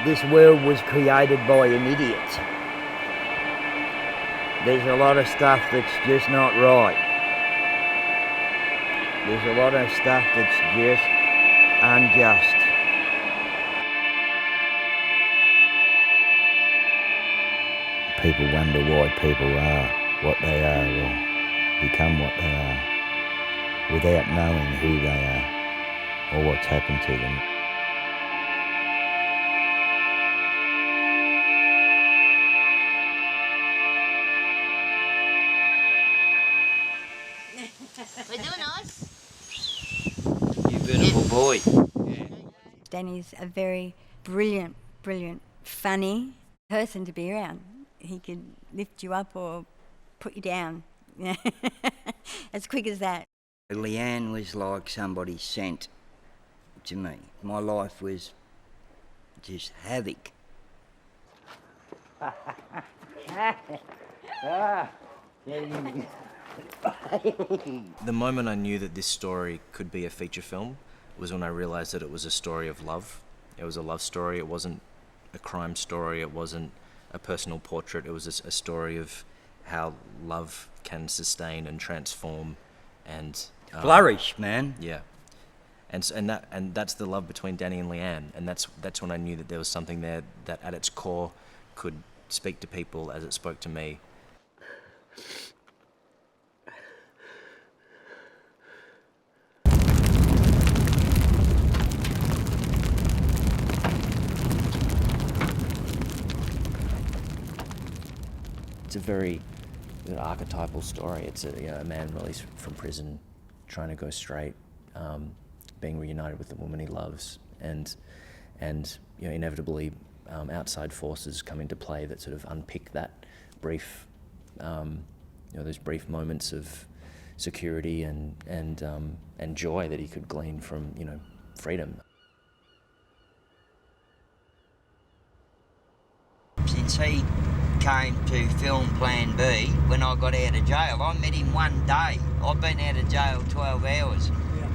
this world was created by an idiot. There's a lot of stuff that's just not right. There's a lot of stuff that's just unjust. People wonder why people are what they are or become what they are without knowing who they are or what's happened to them. We're doing us. You beautiful boy. Danny's a very brilliant, funny person to be around. He could lift you up or put you down, as quick as that. Leanne was like somebody sent to me. My life was just havoc. The moment I knew that this story could be a feature film was when I realised that it was a story of love. It was a love story. It wasn't a crime story. It wasn't a personal portrait. It was a story of how love can sustain and transform and Flourish, man. Yeah, and that's the love between Danny and Leanne, and that's when I knew that there was something there that at its core could speak to people as it spoke to me. It's a very archetypal story. It's a man released from prison, trying to go straight, being reunited with the woman he loves, and inevitably outside forces come into play that sort of unpick that brief, those brief moments of security and joy that he could glean from freedom. Since he came to film Plan B, when I got out of jail, I met him one day. I've been out of jail 12 hours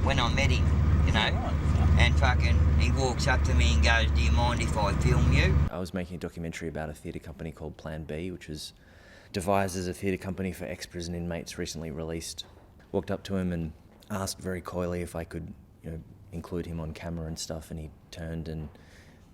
when I met him, and fucking he walks up to me and goes, "Do you mind if I film you?" I was making a documentary about a theatre company called Plan B, which was devised as a theatre company for ex-prison inmates recently released. Walked up to him and asked very coyly if I could, include him on camera and stuff, and he turned, and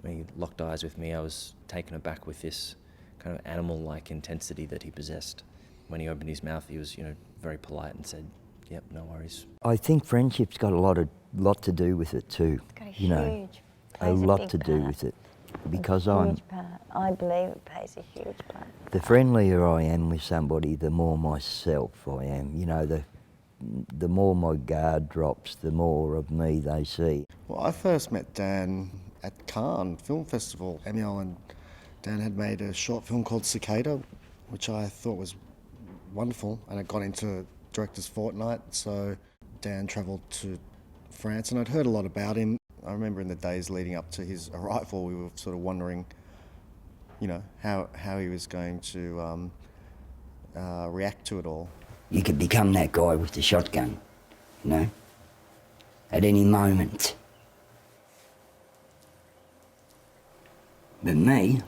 when he locked eyes with me, I was taken aback with this kind of animal-like intensity that he possessed. When he opened his mouth, he was, very polite and said, "Yep, no worries." I think friendship's got a lot to do with it too. It's got a huge, a plays a lot big to do part. with it, because a I'm. huge part. I believe it plays a huge part. The friendlier I am with somebody, the more myself I am. The more my guard drops, the more of me they see. Well, I first met Dan at Cannes Film Festival. Amiel and Dan had made a short film called Cicada, which I thought was wonderful, and it got into Director's Fortnight, so Dan travelled to France, and I'd heard a lot about him. I remember in the days leading up to his arrival, we were sort of wondering, how he was going to react to it all. You could become that guy with the shotgun, at any moment. But me,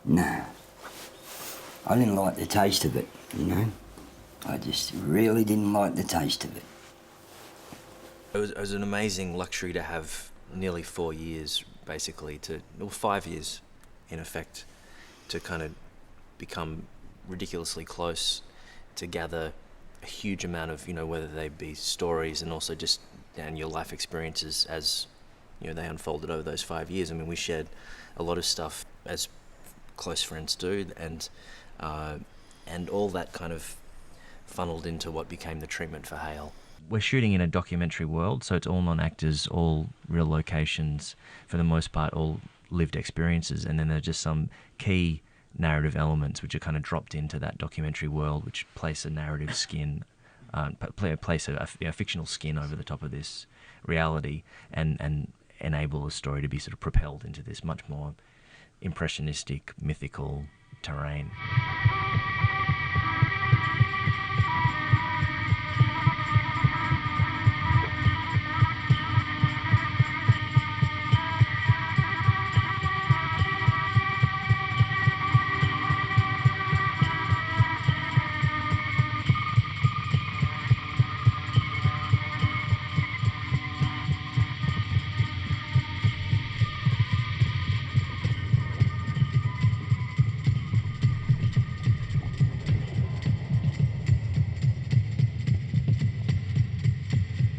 no. I didn't like the taste of it, I just really didn't like the taste of it. It was an amazing luxury to have nearly 4 years, basically, 5 years, in effect, to kind of become ridiculously close, to gather a huge amount of, whether they be stories and also just your life experiences as, they unfolded over those 5 years. I mean, we shared a lot of stuff as close friends do, and all that kind of funneled into what became the treatment for Hale. We're shooting in a documentary world, so it's all non-actors, all real locations, for the most part, all lived experiences, and then there are just some key narrative elements which are kind of dropped into that documentary world, which place a narrative skin, place a fictional skin over the top of this reality, and enable the story to be sort of propelled into this much more impressionistic, mythical terrain.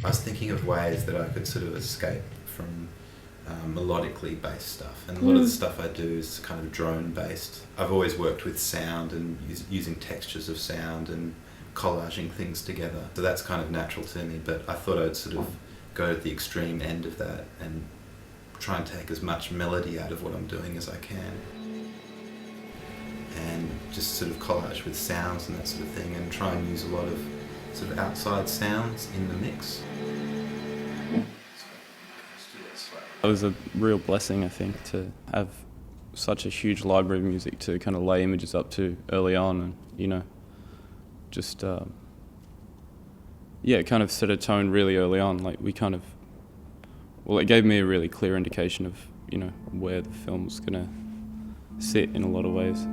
was thinking of ways that I could sort of escape from melodically based stuff, and a lot of the stuff I do is kind of drone based. I've always worked with sound and using textures of sound and collaging things together, so that's kind of natural to me, but I thought I'd sort of go to the extreme end of that and try and take as much melody out of what I'm doing as I can, and just sort of collage with sounds and that sort of thing, and try and use a lot of sort of outside sounds in the mix. It was a real blessing, I think, to have such a huge library of music to kind of lay images up to early on, and, you know, just, yeah, it kind of set a tone really early on. Like, we kind of, well, it gave me a really clear indication of, you know, where the film was going to sit in a lot of ways.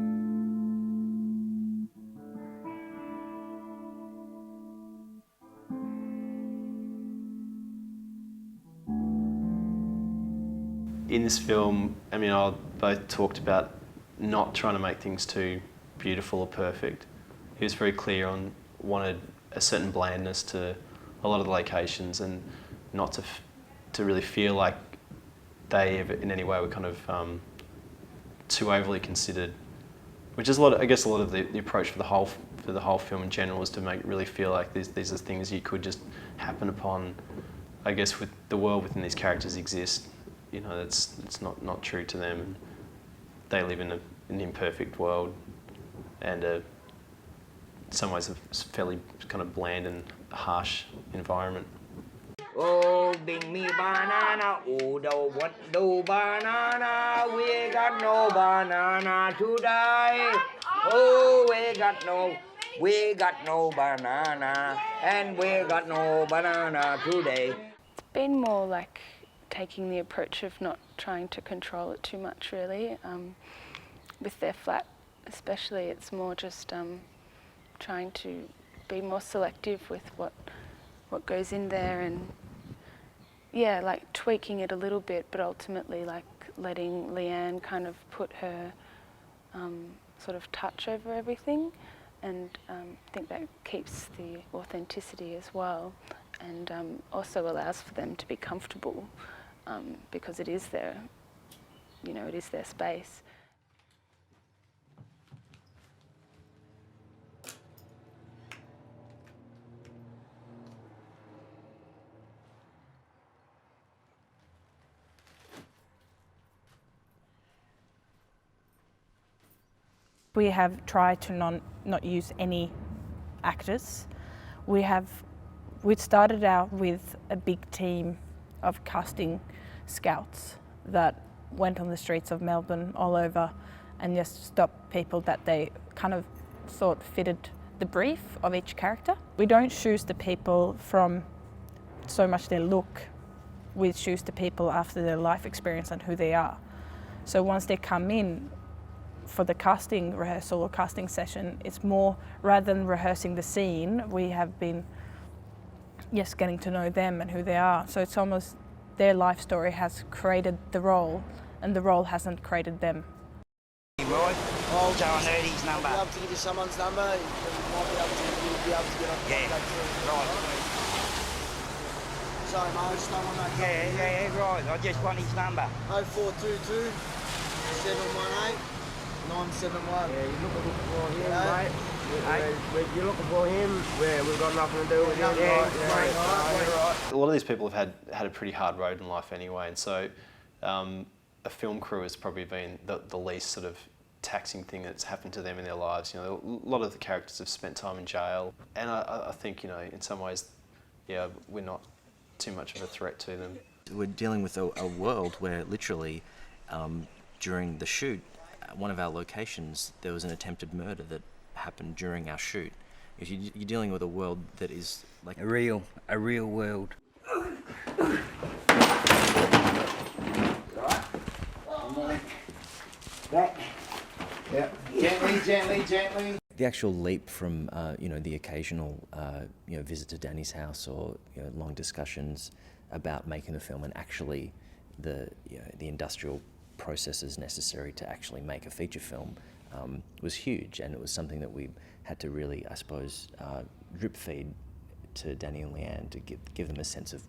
In this film, Amiel and I both talked about not trying to make things too beautiful or perfect. He was very clear on wanted a certain blandness to a lot of the locations, and not to really feel like they in any way were kind of too overly considered. Which is I guess a lot of the approach for the whole film in general is to make it really feel like these are things you could just happen upon. I guess with the world within these characters exist. You know, it's not true to them. They live in an imperfect world, and in some ways a fairly kind of bland and harsh environment. Oh, bring me banana, oh, don't want no banana, we got no banana today. Oh, we got no banana, and we got no banana today. It's been more like taking the approach of not trying to control it too much, really. With their flat especially, it's more just trying to be more selective with what goes in there, and yeah, like tweaking it a little bit, but ultimately like letting Leanne kind of put her sort of touch over everything, and I think that keeps the authenticity as well, and also allows for them to be comfortable, because it is their, you know, it is their space. We have tried to not use any actors. We started out with a big team of casting scouts that went on the streets of Melbourne all over and just stopped people that they kind of thought fitted the brief of each character. We don't choose the people from so much their look, we choose the people after their life experience and who they are. So once they come in for the casting rehearsal or casting session, it's more, rather than rehearsing the scene, we have been just getting to know them and who they are. So it's almost their life story has created the role, and the role hasn't created them. Right? Oh, so I know his number. I'll be able to give you someone's number, you might be able to get on contact through. Right. Sorry mate, I just don't want that. Yeah, right. I just want his number. 0422 718 971. Yeah, you're looking for him, mate. You're looking for him, we've got nothing to do with him. Right. A lot of these people have had a pretty hard road in life anyway, and so a film crew has probably been the least sort of taxing thing that's happened to them in their lives. You know, a lot of the characters have spent time in jail, and I think, you know, in some ways, yeah, we're not too much of a threat to them. We're dealing with a world where literally during the shoot, one of our locations, there was an attempted murder that happened during our shoot. You're dealing with a world that is like A real world. Yeah. Gently. the actual leap from the occasional visit to Danny's house or long discussions about making the film and actually the industrial processes necessary to actually make a feature film was huge, and it was something that we had to really, I suppose, drip feed to Danny and Leanne to give them a sense of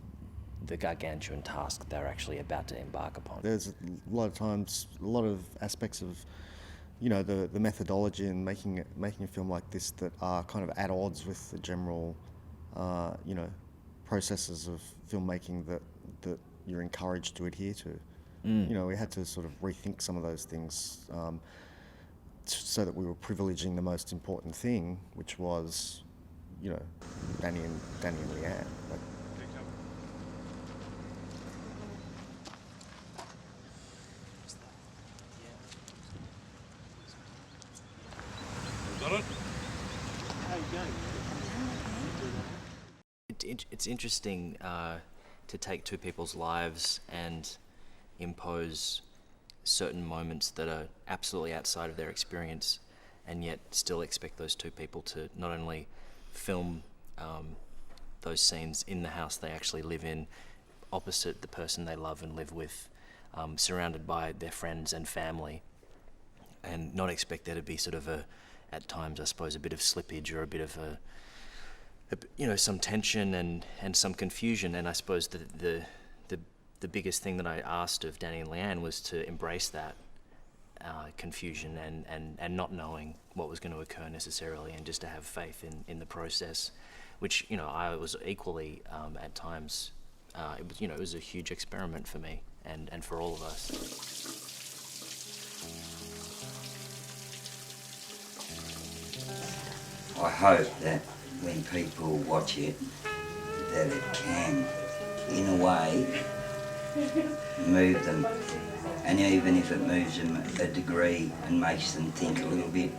the gargantuan task they're actually about to embark upon. There's a lot of times, a lot of aspects of, you know, the methodology in making a film like this that are kind of at odds with the general, you know, processes of filmmaking that you're encouraged to adhere to. You know, we had to sort of rethink some of those things so that we were privileging the most important thing, which was, you know, Danny and Leanne. Like, It's interesting to take two people's lives and impose certain moments that are absolutely outside of their experience, and yet still expect those two people to not only film those scenes in the house they actually live in, opposite the person they love and live with, surrounded by their friends and family, and not expect there to be sort of at times, I suppose, a bit of slippage or a bit of you know, some tension and some confusion. And I suppose the biggest thing that I asked of Danny and Leanne was to embrace that confusion and not knowing what was going to occur necessarily, and just to have faith in the process, which, you know, I was equally at times. It was, you know, it was a huge experiment for me and for all of us. I hope that when people watch it, that it can, in a way, move them. And even if it moves them a degree and makes them think a little bit,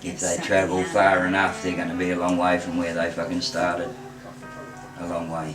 if they travel far enough, they're going to be a long way from where they fucking started. A long way.